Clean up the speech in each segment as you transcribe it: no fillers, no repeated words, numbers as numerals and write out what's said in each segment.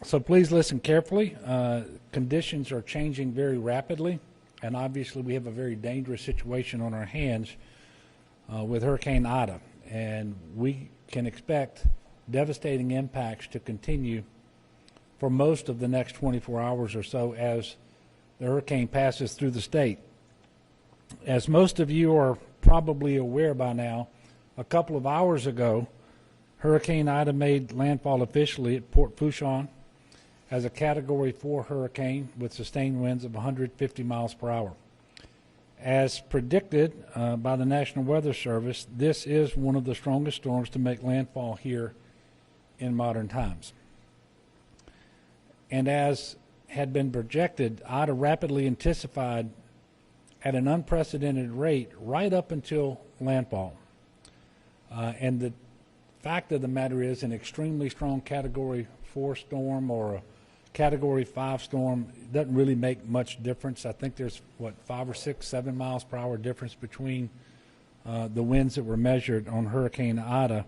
So please listen carefully. Conditions are changing very rapidly, and obviously we have a very dangerous situation on our hands with Hurricane Ida, and we can expect devastating impacts to continue for most of the next 24 hours or so as the hurricane passes through the state. As most of you are probably aware by now, a couple of hours ago, Hurricane Ida made landfall officially at Port Fourchon as a Category 4 hurricane with sustained winds of 150 miles per hour. As predicted by the National Weather Service, this is one of the strongest storms to make landfall here in modern times. And as had been projected, Ida rapidly intensified at an unprecedented rate right up until landfall. And the fact of the matter is, an extremely strong Category 4 storm or a Category 5 storm doesn't really make much difference. I think there's, 5 or 6, 7 miles per hour difference between the winds that were measured on Hurricane Ida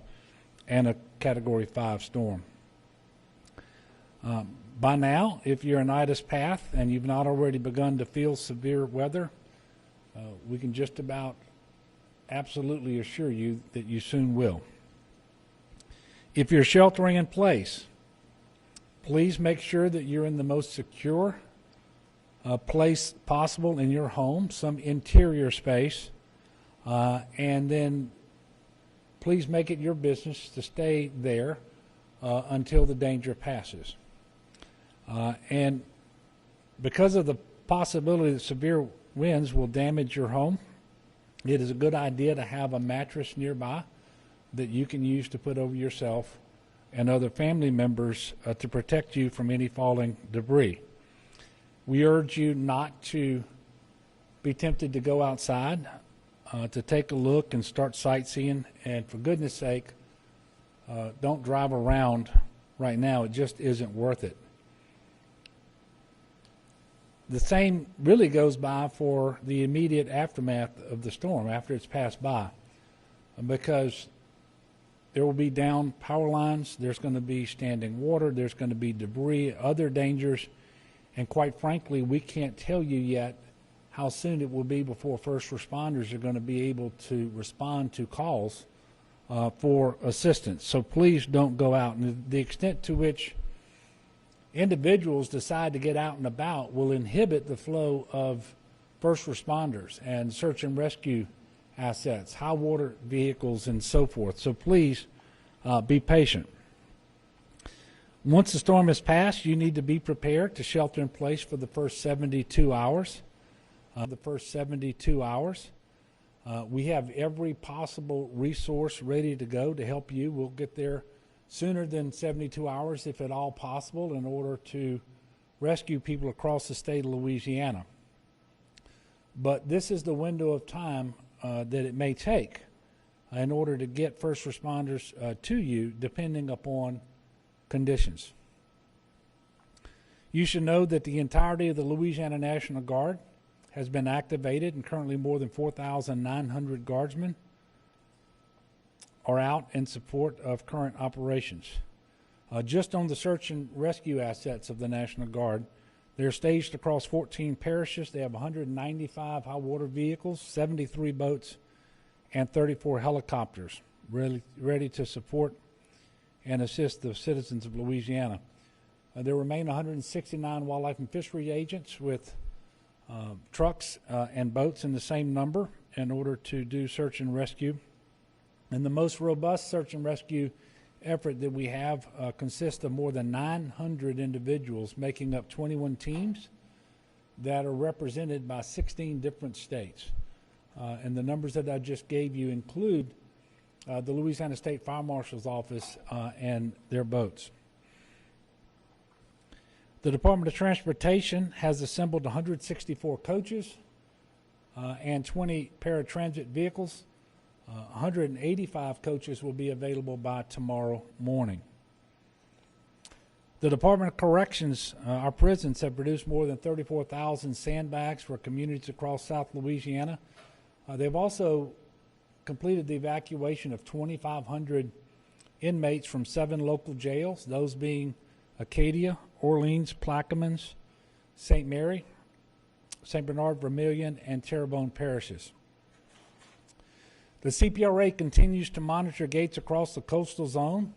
and a Category 5 storm. By now, if you're in Ida's path and you've not already begun to feel severe weather, we can just about absolutely assure you that you soon will. If you're sheltering in place, please make sure that you're in the most secure place possible in your home, some interior space, and then please make it your business to stay there until the danger passes. And because of the possibility that severe winds will damage your home, it is a good idea to have a mattress nearby that you can use to put over yourself and other family members to protect you from any falling debris. We urge you not to be tempted to go outside, to take a look and start sightseeing, and for goodness sake, don't drive around right now. It just isn't worth it. The same really goes by for the immediate aftermath of the storm after it's passed by, because there will be down power lines, there's going to be standing water, there's going to be debris, other dangers, and quite frankly, we can't tell you yet how soon it will be before first responders are going to be able to respond to calls for assistance. So please don't go out. And the extent to which individuals decide to get out and about will inhibit the flow of first responders and search and rescue assets, high water vehicles, and so forth. So please be patient. Once the storm has passed, you need to be prepared to shelter in place for the first 72 hours. We have every possible resource ready to go to help you. We'll get there sooner than 72 hours, if at all possible, in order to rescue people across the state of Louisiana. But this is the window of time that it may take in order to get first responders to you, depending upon conditions. You should know that the entirety of the Louisiana National Guard has been activated, and currently more than 4,900 guardsmen are out in support of current operations. Just on the search and rescue assets of the National Guard, they're staged across 14 parishes. They have 195 high water vehicles, 73 boats, and 34 helicopters ready to support and assist the citizens of Louisiana. There remain 169 wildlife and fishery agents with trucks and boats in the same number in order to do search and rescue. And the most robust search and rescue effort that we have consists of more than 900 individuals making up 21 teams that are represented by 16 different states. And the numbers that I just gave you include the Louisiana State Fire Marshal's Office and their boats. The Department of Transportation has assembled 164 coaches and 20 paratransit vehicles. 185 coaches will be available by tomorrow morning. The Department of Corrections, our prisons have produced more than 34,000 sandbags for communities across South Louisiana. They've also completed the evacuation of 2,500 inmates from 7 local jails, those being Acadia, Orleans, Plaquemines, St. Mary, St. Bernard, Vermilion, and Terrebonne parishes. The CPRA continues to monitor gates across the coastal zone.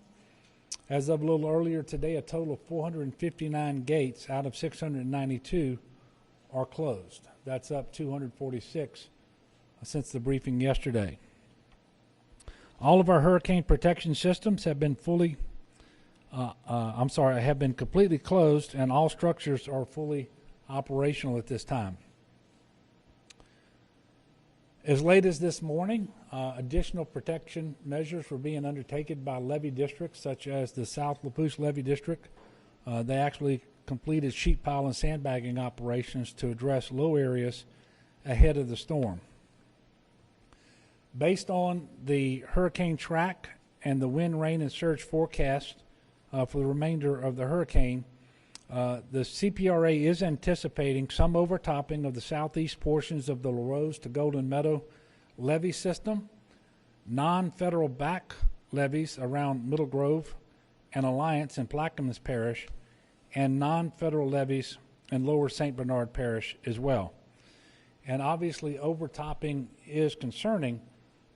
As of a little earlier today, a total of 459 gates out of 692 are closed. That's up 246 since the briefing yesterday. All of our hurricane protection systems have been have been completely closed, and all structures are fully operational at this time. As late as this morning, additional protection measures were being undertaken by levee districts, such as the South Lapouche Levee District. They actually completed sheet pile and sandbagging operations to address low areas ahead of the storm. Based on the hurricane track and the wind, rain, and surge forecast for the remainder of the hurricane, the CPRA is anticipating some overtopping of the southeast portions of the LaRose to Golden Meadow levee system, non-federal back levees around Middle Grove and Alliance in Plaquemines Parish, and non-federal levees in Lower St. Bernard Parish as well. And obviously overtopping is concerning,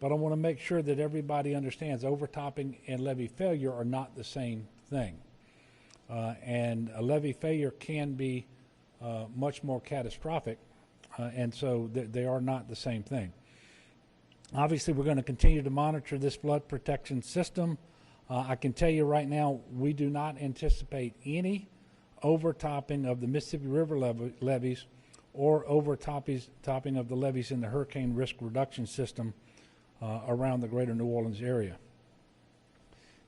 but I want to make sure that everybody understands overtopping and levee failure are not the same thing. And a levee failure can be much more catastrophic, and so they are not the same thing. Obviously, we're going to continue to monitor this flood protection system. I can tell you right now, we do not anticipate any overtopping of the Mississippi River levees or overtopping of the levees in the hurricane risk reduction system around the greater New Orleans area.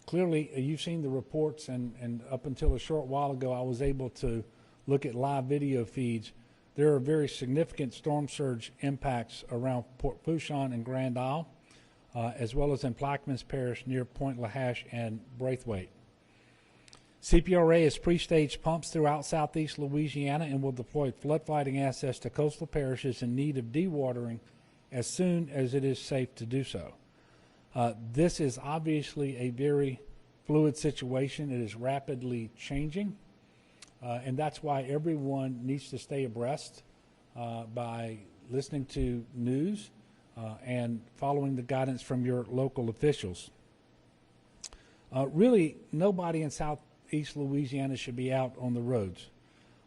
Clearly, you've seen the reports, and up until a short while ago, I was able to look at live video feeds. There are very significant storm surge impacts around Port Fourchon and Grand Isle, as well as in Plaquemines Parish near Point Lahash and Braithwaite. CPRA has pre-staged pumps throughout southeast Louisiana and will deploy flood fighting assets to coastal parishes in need of dewatering as soon as it is safe to do so. This is obviously a very fluid situation. It is rapidly changing, and that's why everyone needs to stay abreast by listening to news and following the guidance from your local officials. Really, nobody in southeast Louisiana should be out on the roads,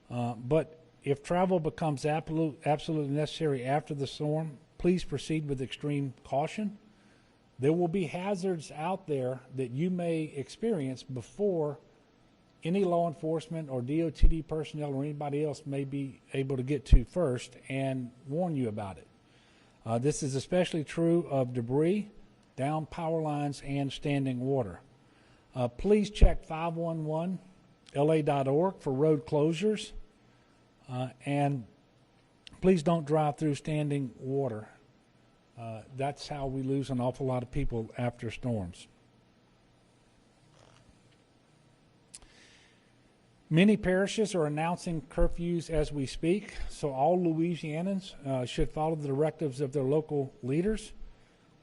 but if travel becomes absolutely necessary after the storm, please proceed with extreme caution. There will be hazards out there that you may experience before any law enforcement or DOTD personnel or anybody else may be able to get to first and warn you about it. This is especially true of debris, downed power lines, and standing water. Please check 511la.org for road closures, and please don't drive through standing water. That's how we lose an awful lot of people after storms. Many parishes are announcing curfews as we speak, so all Louisianans should follow the directives of their local leaders,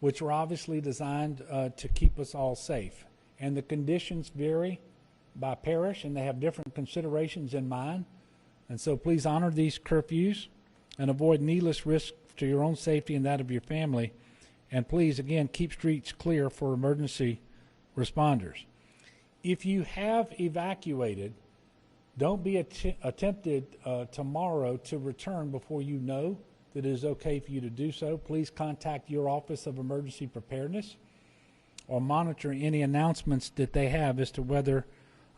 which are obviously designed to keep us all safe. And the conditions vary by parish, and they have different considerations in mind. And so please honor these curfews and avoid needless risk to your own safety and that of your family. And please, again, keep streets clear for emergency responders. If you have evacuated, don't be tempted tomorrow to return before you know that it is okay for you to do so. Please contact your Office of Emergency Preparedness or monitor any announcements that they have as to whether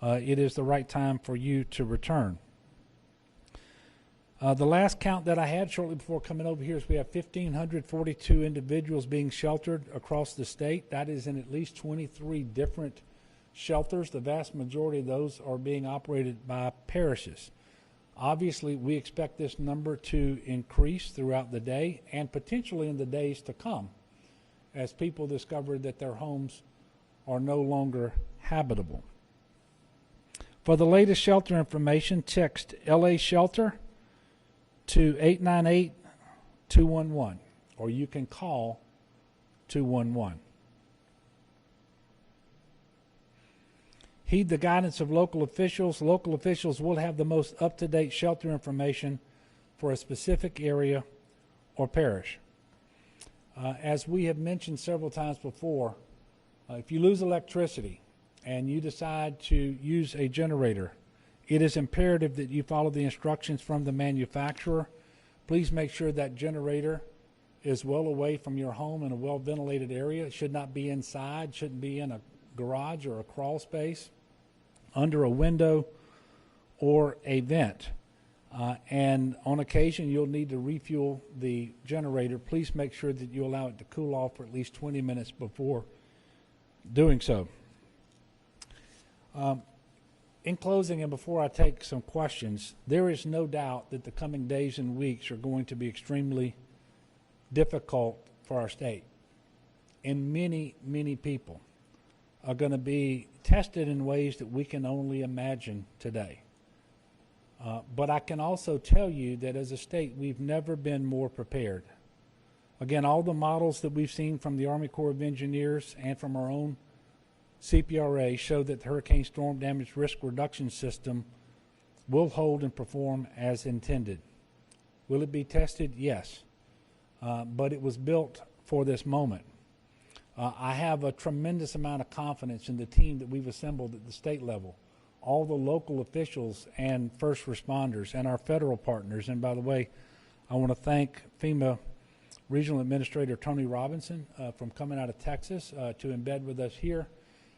it is the right time for you to return. The last count that I had shortly before coming over here is we have 1,542 individuals being sheltered across the state. That is in at least 23 different shelters. The vast majority of those are being operated by parishes. Obviously, we expect this number to increase throughout the day and potentially in the days to come as people discover that their homes are no longer habitable. For the latest shelter information, text LA Shelter to 898-211, or you can call 211. Heed the guidance of local officials. Local officials will have the most up-to-date shelter information for a specific area or parish. As we have mentioned several times before, if you lose electricity and you decide to use a generator, it is imperative that you follow the instructions from the manufacturer. Please make sure that generator is well away from your home in a well-ventilated area. It should not be inside, shouldn't be in a garage or a crawl space, under a window or a vent. And on occasion, you'll need to refuel the generator. Please make sure that you allow it to cool off for at least 20 minutes before doing so. In closing, and before I take some questions, there is no doubt that the coming days and weeks are going to be extremely difficult for our state. And many, many people are going to be tested in ways that we can only imagine today. But I can also tell you that as a state, we've never been more prepared. Again, all the models that we've seen from the Army Corps of Engineers and from our own CPRA show that the Hurricane Storm Damage Risk Reduction System will hold and perform as intended. Will it be tested? Yes. But it was built for this moment. I have a tremendous amount of confidence in the team that we've assembled at the state level, all the local officials and first responders and our federal partners. And by the way, I want to thank FEMA Regional Administrator Tony Robinson from coming out of Texas to embed with us here.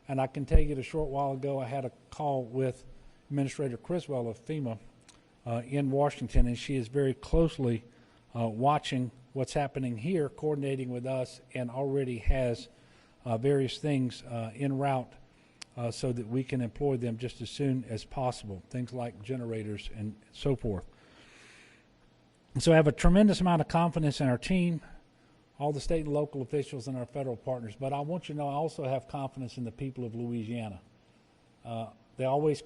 And I can tell you that a short while ago I had a call with Administrator Criswell of FEMA in Washington, and she is very closely watching what's happening here, coordinating with us, and already has various things en route so that we can employ them just as soon as possible, things like generators and so forth. And so I have a tremendous amount of confidence in our team, all the state and local officials and our federal partners, but I want you to know I also have confidence in the people of Louisiana. They always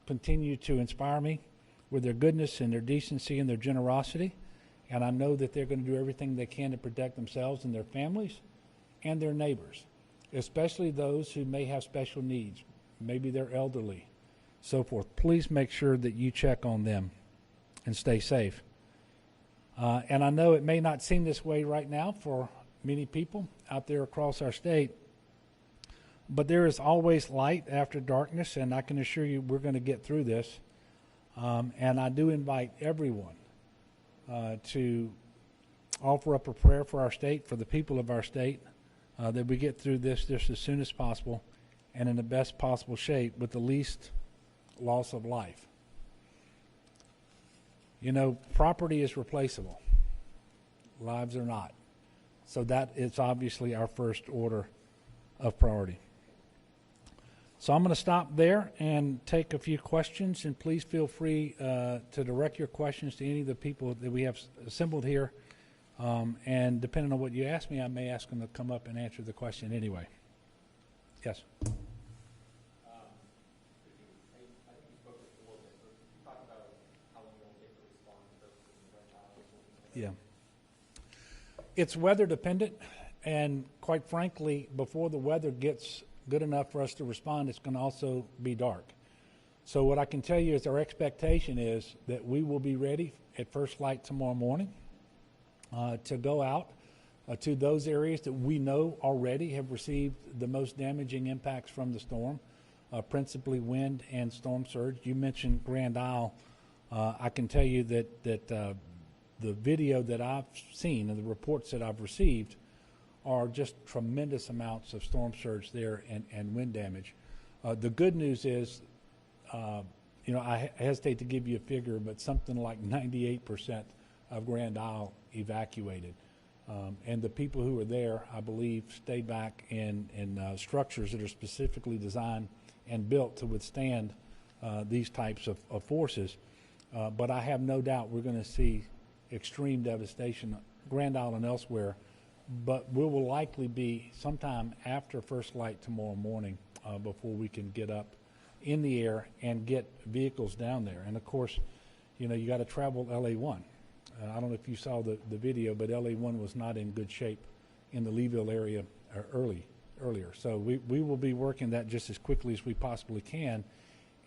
continue to inspire me with their goodness and their decency and their generosity, and I know that they're going to do everything they can to protect themselves and their families and their neighbors, especially those who may have special needs. Maybe they're elderly, so forth. Please make sure that you check on them and stay safe. And I know it may not seem this way right now for many people out there across our state, but there is always light after darkness, and I can assure you we're going to get through this. And I do invite everyone to offer up a prayer for our state, for the people of our state, that we get through this just as soon as possible and in the best possible shape with the least loss of life. You know, property is replaceable. Lives are not. So that is obviously our first order of priority. So I'm going to stop there and take a few questions, and please feel free to direct your questions to any of the people that we have assembled here. And depending on what you ask me, I may ask them to come up and answer the question anyway. Yes? Yeah. It's weather dependent, and quite frankly, before the weather gets good enough for us to respond, it's going to also be dark. So what I can tell you is our expectation is that we will be ready at first light tomorrow morning to go out to those areas that we know already have received the most damaging impacts from the storm, principally wind and storm surge. You mentioned Grand Isle. I can tell you that the video that I've seen and the reports that I've received are just tremendous amounts of storm surge there and wind damage. The good news is, you know, I hesitate to give you a figure, but something like 98% of Grand Isle evacuated. And the people who are there, I believe, stay back in structures that are specifically designed and built to withstand these types of forces. But I have no doubt we're going to see extreme devastation, Grand Isle and elsewhere, but we will likely be sometime after first light tomorrow morning before we can get up in the air and get vehicles down there. And of course, you know, you got to travel LA1. I don't know if you saw the video, but LA1 was not in good shape in the Leeville area earlier. So we will be working that just as quickly as we possibly can,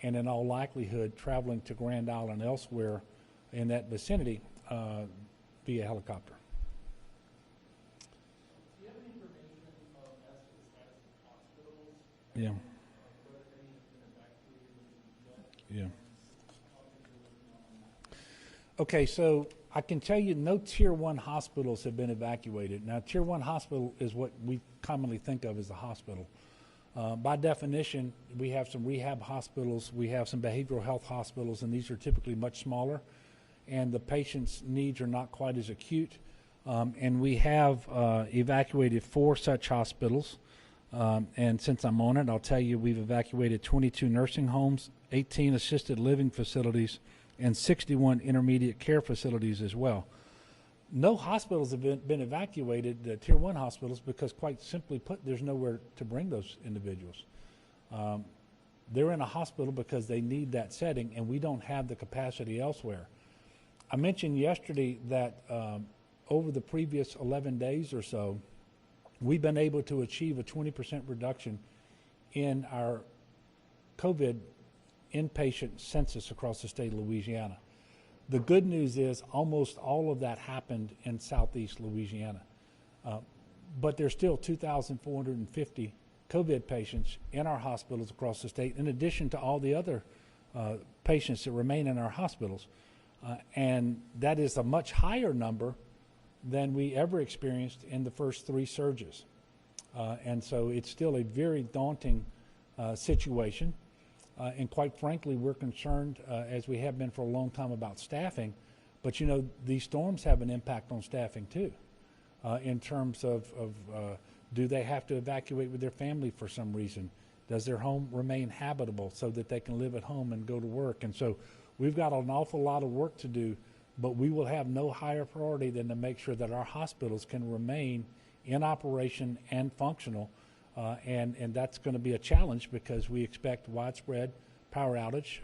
and in all likelihood traveling to Grand Island elsewhere in that vicinity via helicopter. Do you have any information as to the status of hospitals? Yeah. Whether any have been evacuated yet? Yeah. How things are looking on that? Okay, so I can tell you no Tier 1 hospitals have been evacuated. Now, Tier 1 hospital is what we commonly think of as a hospital. By definition, we have some rehab hospitals, we have some behavioral health hospitals, and these are typically much smaller, and the patient's needs are not quite as acute. And we have evacuated 4 such hospitals. And since I'm on it, I'll tell you we've evacuated 22 nursing homes, 18 assisted living facilities, and 61 intermediate care facilities as well. No hospitals have been evacuated, Tier 1 hospitals, because quite simply put, there's nowhere to bring those individuals. They're in a hospital because they need that setting, and we don't have the capacity elsewhere. I mentioned yesterday that over the previous 11 days or so, we've been able to achieve a 20% reduction in our COVID inpatient census across the state of Louisiana. The good news is almost all of that happened in southeast Louisiana. But there's still 2,450 COVID patients in our hospitals across the state, in addition to all the other patients that remain in our hospitals. And that is a much higher number than we ever experienced in the first 3 surges. And so it's still a very daunting situation. And quite frankly, we're concerned, as we have been for a long time, about staffing. But you know, these storms have an impact on staffing too, in terms of do they have to evacuate with their family for some reason? Does their home remain habitable so that they can live at home and go to work? And so we've got an awful lot of work to do, but we will have no higher priority than to make sure that our hospitals can remain in operation and functional. And that's going to be a challenge because we expect widespread power outage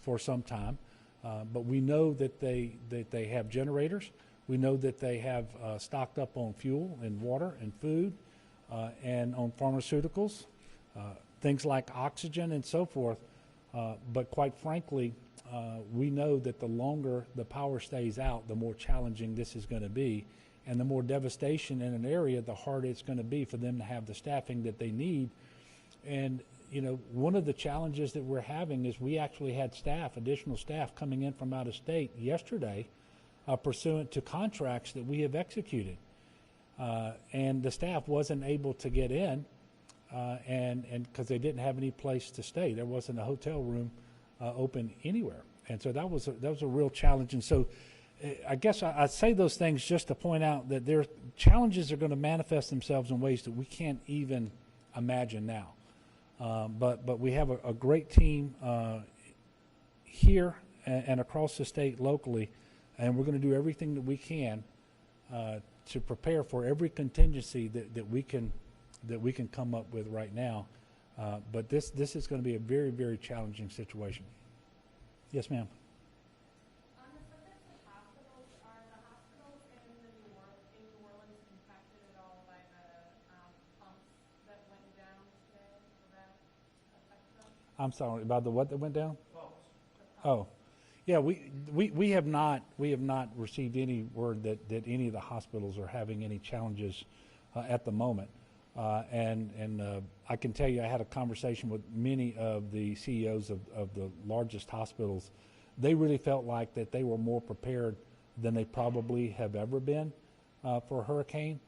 for some time. But we know that they have generators. We know that they have stocked up on fuel and water and food and on pharmaceuticals, things like oxygen and so forth. But quite frankly, we know that the longer the power stays out, the more challenging this is going to be. And the more devastation in an area, the harder it's going to be for them to have the staffing that they need. And, you know, one of the challenges that we're having is we actually had additional staff coming in from out of state yesterday pursuant to contracts that we have executed. And the staff wasn't able to get in and because they didn't have any place to stay. There wasn't a hotel room open anywhere. And so that was a real challenge. And so I guess I say those things just to point out that their challenges are going to manifest themselves in ways that we can't even imagine now. But we have a great team here and across the state locally, and we're going to do everything that we can to prepare for every contingency that we can come up with right now. But this is going to be a very, very challenging situation. Yes, ma'am. I'm sorry, about the what that went down? Oh, yeah. We have not received any word that any of the hospitals are having any challenges at the moment. And I can tell you, I had a conversation with many of the CEOs of the largest hospitals. They really felt like that they were more prepared than they probably have ever been for a hurricane.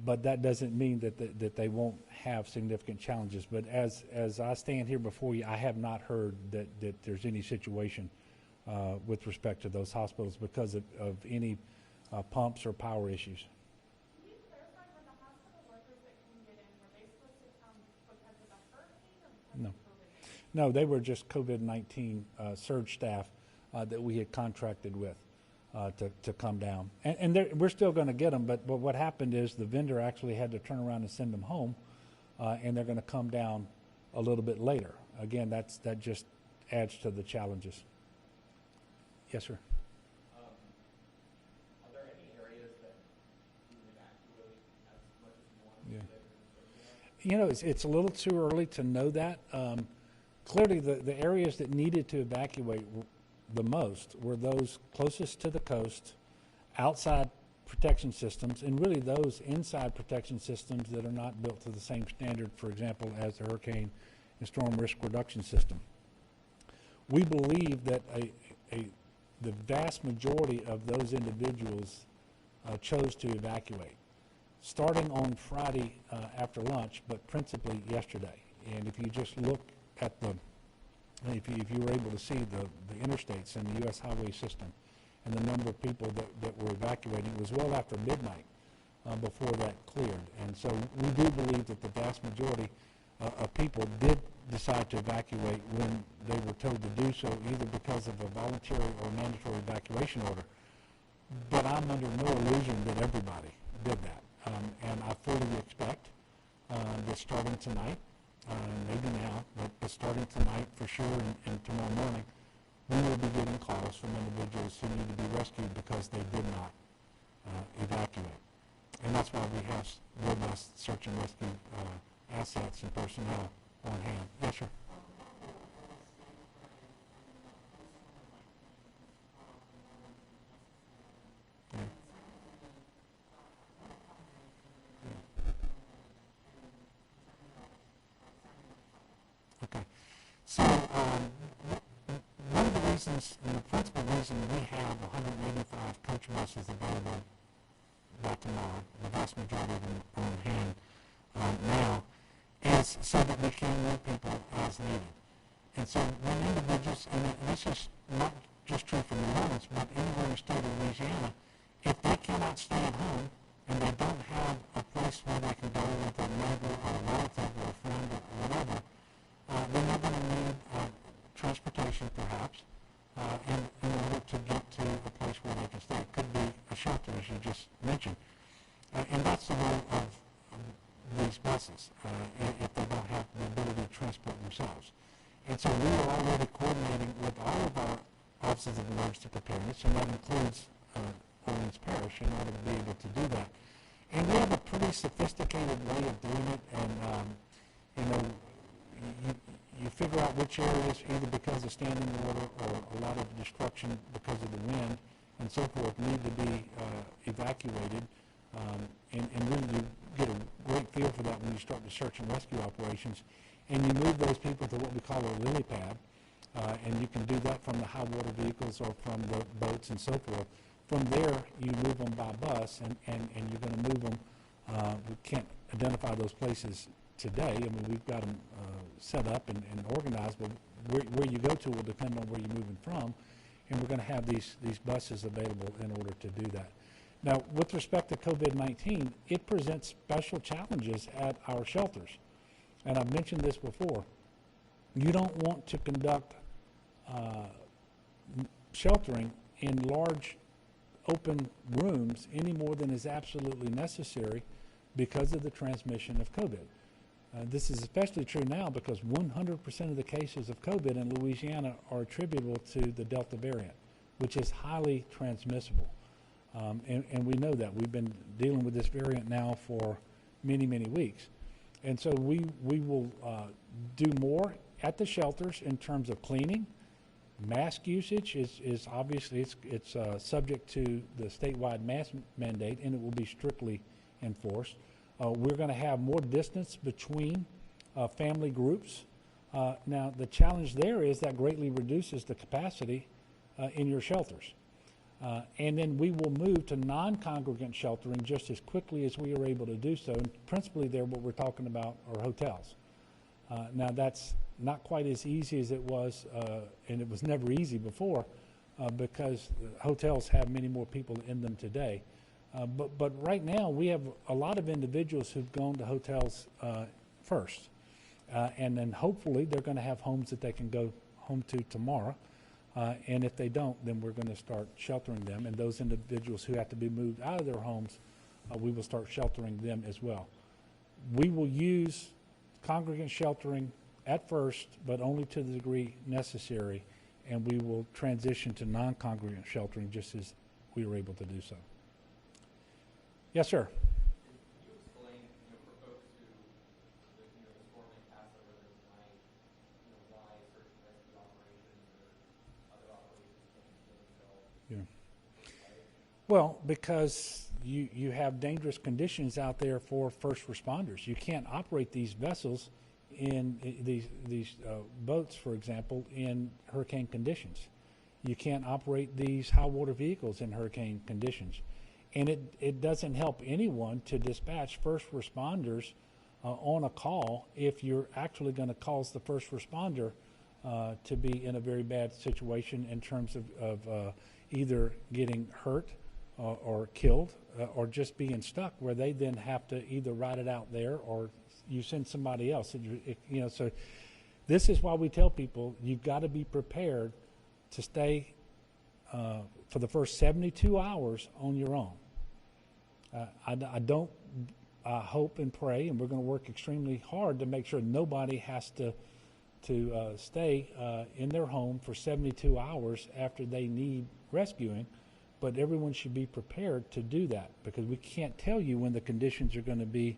But that doesn't mean that they won't have significant challenges. But as I stand here before you, I have not heard that there's any situation with respect to those hospitals because of any pumps or power issues. Can you clarify, were the hospital workers that couldn't get in, were they supposed to come because of the hurricane or because No. of COVID? No, they were just COVID-19 surge staff that we had contracted with. To come down. And we're still going to get them, but what happened is the vendor actually had to turn around and send them home, and they're going to come down a little bit later. Again, that just adds to the challenges. Yes, sir. Are there any areas that you evacuate as much as you want? You know, it's a little too early to know that. Clearly, the areas that needed to evacuate the most were those closest to the coast, outside protection systems, and really those inside protection systems that are not built to the same standard, for example, as the hurricane and storm risk reduction system. We believe that the vast majority of those individuals chose to evacuate, starting on Friday after lunch, but principally yesterday. And if you just look at if you were able to see the interstates and the U.S. highway system and the number of people that were evacuating, it was well after midnight before that cleared. And so we do believe that the vast majority of people did decide to evacuate when they were told to do so, either because of a voluntary or mandatory evacuation order. But I'm under no illusion that everybody did that. And I fully expect that starting tonight, maybe now, but starting tonight for sure and tomorrow morning, we will be getting calls from individuals who need to be rescued because they did not evacuate. And that's why we have robust search and rescue assets and personnel on hand. Yes, sir. Yeah. Okay. So one of the reasons, and the principal reason we have 185 coach buses available by tomorrow, the vast majority of them on hand now, is so that we can move people as needed. And so when individuals, and this is not just true for New Orleans, but anywhere in the state of Louisiana, if they cannot stay at home and they don't have a place where they can go with a neighbor or a relative or a friend or whatever, then they're going to need transportation perhaps in order to get to a place where they can stay. It could be a shelter, as you just mentioned. And that's the role of these buses if they don't have the ability to transport themselves. And so we are already coordinating with all of our offices of emergency preparedness, and that includes Orleans Parish, in order to be able to do that. And we have a pretty sophisticated way of doing it, and you know, you figure out which areas, either because of standing water or a lot of destruction because of the wind and so forth, need to be evacuated. And really you get a great feel for that when you start the search and rescue operations. And you move those people to what we call a lily pad. And you can do that from the high water vehicles or from the boats and so forth. From there, you move them by bus, and you're going to move them. We can't identify those places today. I mean, we've got them set up and organized, but where you go to will depend on where you're moving from. And we're going to have these buses available in order to do that. Now, with respect to COVID-19, it presents special challenges at our shelters. And I've mentioned this before. You don't want to conduct sheltering in large open rooms any more than is absolutely necessary because of the transmission of COVID. This is especially true now because 100% of the cases of COVID in Louisiana are attributable to the Delta variant, which is highly transmissible. And we know that. We've been dealing with this variant now for many, many weeks. And so we will do more at the shelters in terms of cleaning. Mask usage is obviously, it's subject to the statewide mask mandate, and it will be strictly enforced. We're going to have more distance between family groups. Now, the challenge there is that greatly reduces the capacity in your shelters. And then we will move to non-congregant sheltering just as quickly as we are able to do so. And principally there, what we're talking about are hotels. Now, that's not quite as easy as it was, and it was never easy before, because hotels have many more people in them today. But right now, we have a lot of individuals who've gone to hotels first. And then hopefully they're going to have homes that they can go home to tomorrow. And if they don't, then we're going to start sheltering them. And those individuals who have to be moved out of their homes, we will start sheltering them as well. We will use congregant sheltering at first, but only to the degree necessary. And we will transition to non-congregant sheltering just as we were able to do so. Yes, sir. Can you explain, for folks who Yeah. Well, because you have dangerous conditions out there for first responders. You can't operate these vessels these boats, for example, in hurricane conditions. You can't operate these high water vehicles in hurricane conditions. And it doesn't help anyone to dispatch first responders on a call if you're actually going to cause the first responder to be in a very bad situation in terms of either getting hurt or killed or just being stuck, where they then have to either ride it out there or you send somebody else. So this is why we tell people you've got to be prepared to stay for the first 72 hours on your own. I hope and pray, and we're going to work extremely hard to make sure nobody has to stay in their home for 72 hours after they need rescuing, but everyone should be prepared to do that, because we can't tell you when the conditions are going to be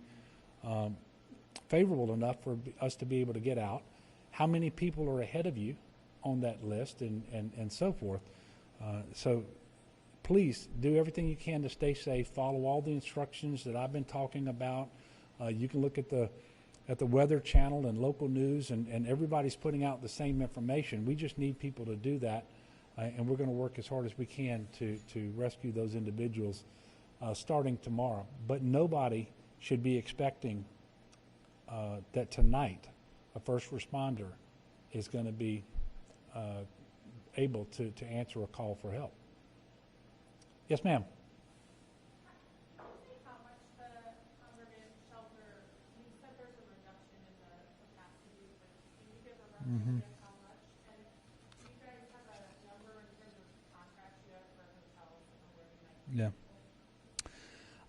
favorable enough for us to be able to get out, how many people are ahead of you on that list, and so forth. So please do everything you can to stay safe. Follow all the instructions that I've been talking about. You can look at the Weather Channel and local news, and everybody's putting out the same information. We just need people to do that, and we're going to work as hard as we can to rescue those individuals starting tomorrow. But nobody should be expecting that tonight a first responder is going to be able to answer a call for help. Yes, ma'am. Can you say how much the congregate shelter, you said there's a reduction in the capacity, but can you give a rough idea of how much? And do you guys have a number in terms of contracts you have for hotels and where you might be? Yeah.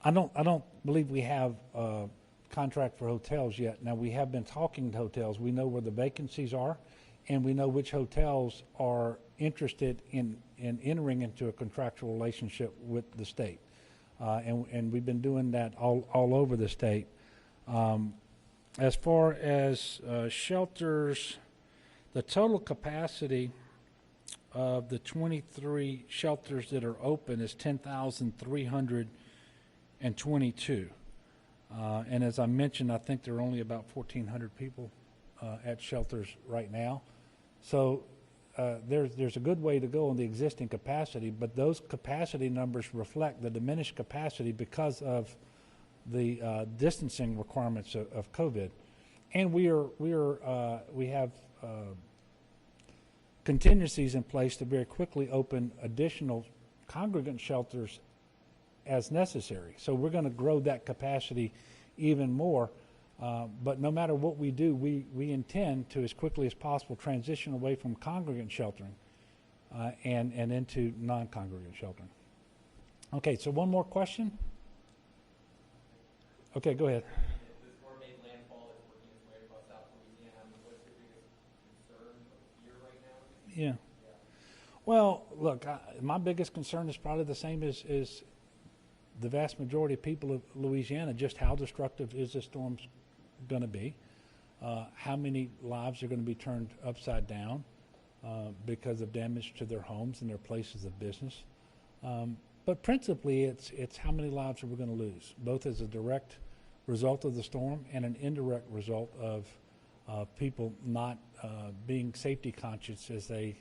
I don't believe we have a contract for hotels yet. Now, we have been talking to hotels. We know where the vacancies are, and we know which hotels are interested in entering into a contractual relationship with the state. And we've been doing that all over the state. As far as shelters, the total capacity of the 23 shelters that are open is 10,322. And as I mentioned, I think there are only about 1,400 people at shelters right now. So there's a good way to go on the existing capacity, but those capacity numbers reflect the diminished capacity because of the distancing requirements of COVID. And we have contingencies in place to very quickly open additional congregant shelters as necessary. So we're going to grow that capacity even more. But no matter what we do, we intend to, as quickly as possible, transition away from congregant sheltering and into non-congregant sheltering. Okay, so one more question. Okay, go ahead. The storm made landfall, it's working its way across South Louisiana. What's your biggest concern or fear right now? Yeah. Well, look, my biggest concern is probably the same as the vast majority of people of Louisiana. Just how destructive is this storm going to be? How many lives are going to be turned upside down because of damage to their homes and their places of business? But principally, it's how many lives are we going to lose, both as a direct result of the storm and an indirect result of people not being safety conscious as they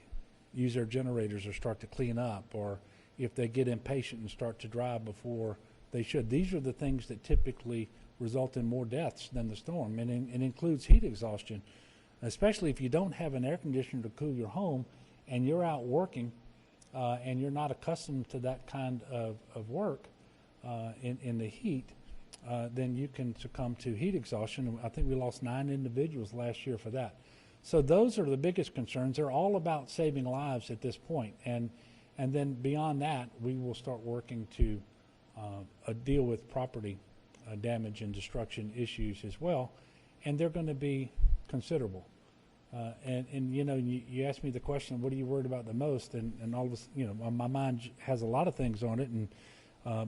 use their generators or start to clean up, or if they get impatient and start to drive before they should. These are the things that typically result in more deaths than the storm, and it includes heat exhaustion, especially if you don't have an air conditioner to cool your home and you're out working and you're not accustomed to that kind of work in the heat, then you can succumb to heat exhaustion. I think we lost 9 individuals last year for that. So those are the biggest concerns. They're all about saving lives at this point. And then beyond that, we will start working to deal with property damage and destruction issues as well. And they're going to be considerable. And you know, you asked me the question, what are you worried about the most? And all of us, you know, my mind has a lot of things on it, and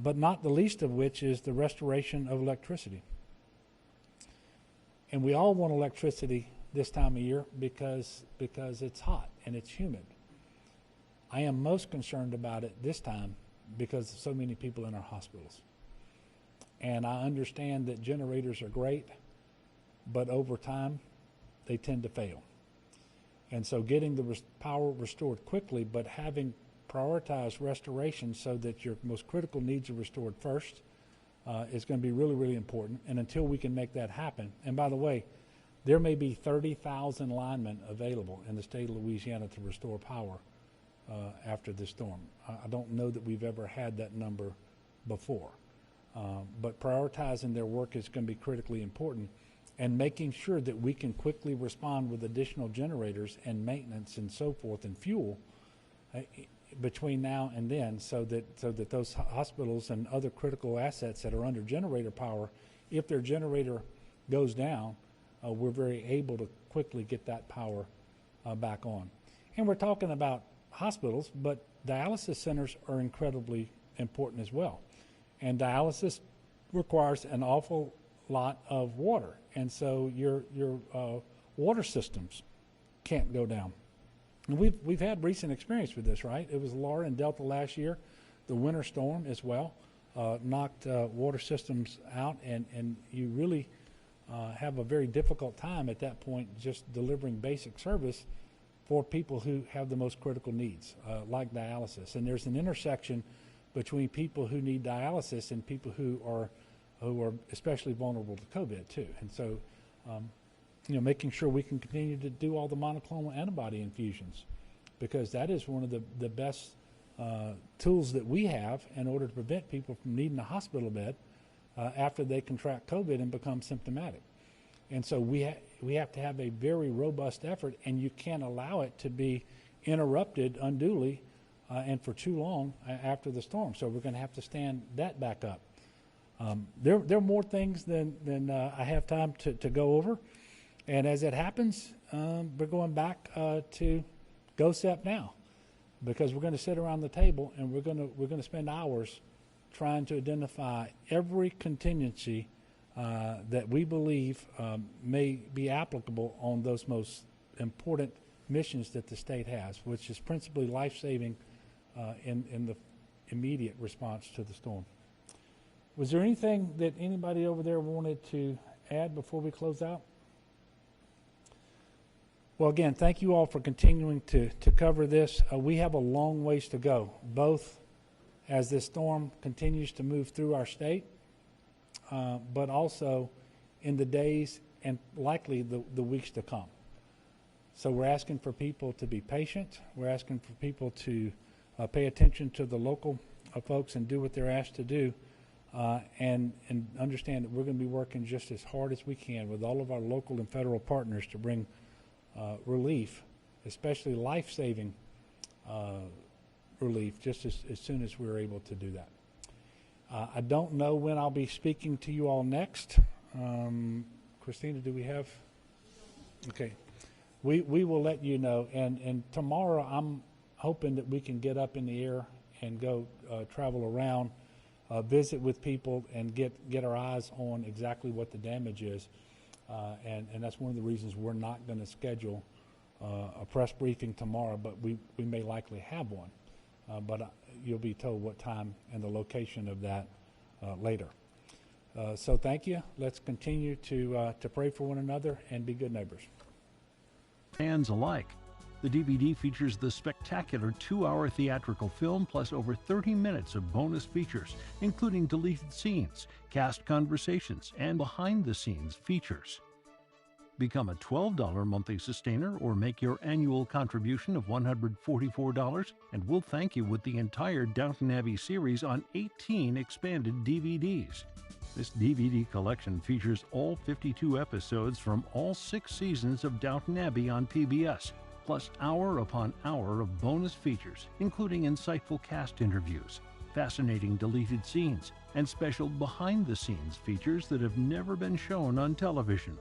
but not the least of which is the restoration of electricity. And we all want electricity this time of year because it's hot and it's humid. I am most concerned about it this time because of so many people in our hospitals. And I understand that generators are great, but over time, they tend to fail. And so getting the power restored quickly, but having prioritized restoration so that your most critical needs are restored first is going to be really, really important. And until we can make that happen, and by the way, there may be 30,000 linemen available in the state of Louisiana to restore power after this storm. I don't know that we've ever had that number before. But prioritizing their work is going to be critically important, and making sure that we can quickly respond with additional generators and maintenance and so forth and fuel between now and then, so that those hospitals and other critical assets that are under generator power, if their generator goes down, we're very able to quickly get that power back on. And we're talking about hospitals, but dialysis centers are incredibly important as well. And dialysis requires an awful lot of water, and so your water systems can't go down. And we've had recent experience with this, right? It was Laura and Delta last year, the winter storm as well, knocked water systems out, and you really have a very difficult time at that point just delivering basic service for people who have the most critical needs, like dialysis. And there's an intersection between people who need dialysis and people who are especially vulnerable to COVID too. And so, making sure we can continue to do all the monoclonal antibody infusions, because that is one of the best tools that we have in order to prevent people from needing a hospital bed after they contract COVID and become symptomatic. And so we have to have a very robust effort, and you can't allow it to be interrupted unduly and for too long after the storm. So we're going to have to stand that back up. There are more things than I have time to go over. And as it happens, we're going back to GoSep now, because we're going to sit around the table and we're going to spend hours trying to identify every contingency that we believe may be applicable on those most important missions that the state has, which is principally life-saving in the immediate response to the storm. Was there anything that anybody over there wanted to add before we close out? Well, again, thank you all for continuing to cover this. We have a long ways to go, both as this storm continues to move through our state, but also in the days and likely the weeks to come. So we're asking for people to be patient. We're asking for people to pay attention to the local folks and do what they're asked to do. And understand that we're going to be working just as hard as we can with all of our local and federal partners to bring relief, especially life-saving relief, just as soon as we're able to do that. I don't know when I'll be speaking to you all next. Christina, do we have? Okay. We will let you know. And tomorrow I'm hoping that we can get up in the air and go travel around, visit with people, and get our eyes on exactly what the damage is. And that's one of the reasons we're not going to schedule a press briefing tomorrow, but we may likely have one. But you'll be told what time and the location of that later. So thank you. Let's continue to pray for one another and be good neighbors. Fans alike. The DVD features the spectacular 2-hour theatrical film plus over 30 minutes of bonus features, including deleted scenes, cast conversations, and behind-the-scenes features. Become a $12 monthly sustainer or make your annual contribution of $144, and we'll thank you with the entire Downton Abbey series on 18 expanded DVDs. This DVD collection features all 52 episodes from all 6 seasons of Downton Abbey on PBS, plus hour upon hour of bonus features, including insightful cast interviews, fascinating deleted scenes, and special behind-the-scenes features that have never been shown on television.